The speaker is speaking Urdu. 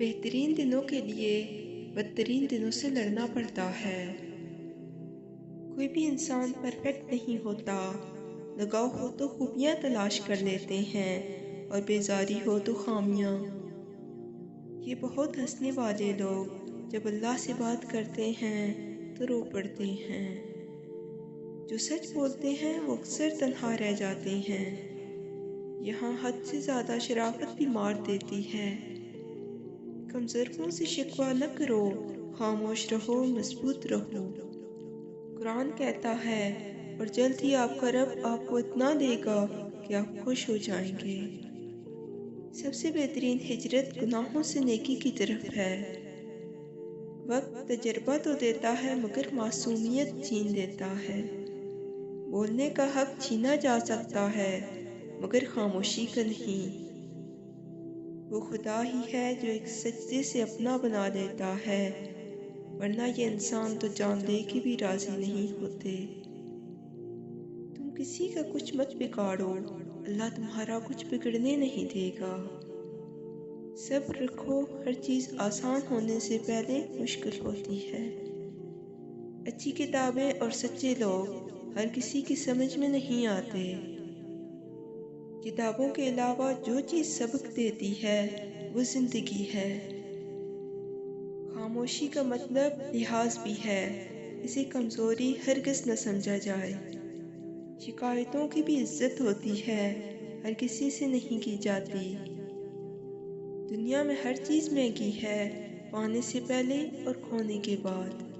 بہترین دنوں کے لیے بدترین دنوں سے لڑنا پڑتا ہے۔ کوئی بھی انسان پرفیکٹ نہیں ہوتا۔ لگاؤ ہو تو خوبیاں تلاش کر لیتے ہیں اور بیزاری ہو تو خامیاں۔ یہ بہت ہنسنے والے لوگ جب اللہ سے بات کرتے ہیں تو رو پڑتے ہیں۔ جو سچ بولتے ہیں وہ اکثر تنہا رہ جاتے ہیں۔ یہاں حد سے زیادہ شرافت بھی مار دیتی ہے۔ کمزوروں سے شکوہ نہ کرو، خاموش رہو، مضبوط رہو۔ قرآن کہتا ہے اور جلد ہی آپ کا رب آپ کو اتنا دے گا کہ آپ خوش ہو جائیں گے۔ سب سے بہترین ہجرت گناہوں سے نیکی کی طرف ہے۔ وقت تجربہ تو دیتا ہے مگر معصومیت چھین دیتا ہے۔ بولنے کا حق چھینا جا سکتا ہے مگر خاموشی کا نہیں۔ وہ خدا ہی ہے جو ایک سجدے سے اپنا بنا دیتا ہے، ورنہ یہ انسان تو جان دے کے بھی راضی نہیں ہوتے۔ تم کسی کا کچھ مت بگاڑو، اللہ تمہارا کچھ بگڑنے نہیں دے گا۔ صبر رکھو، ہر چیز آسان ہونے سے پہلے مشکل ہوتی ہے۔ اچھی کتابیں اور سچے لوگ ہر کسی کی سمجھ میں نہیں آتے۔ کتابوں کے علاوہ جو چیز سبق دیتی ہے وہ زندگی ہے۔ خاموشی کا مطلب لحاظ بھی ہے، اسے کمزوری ہرگز نہ سمجھا جائے۔ شکایتوں کی بھی عزت ہوتی ہے، ہر کسی سے نہیں کی جاتی۔ دنیا میں ہر چیز مہنگی ہے، پانے سے پہلے اور کھونے کے بعد۔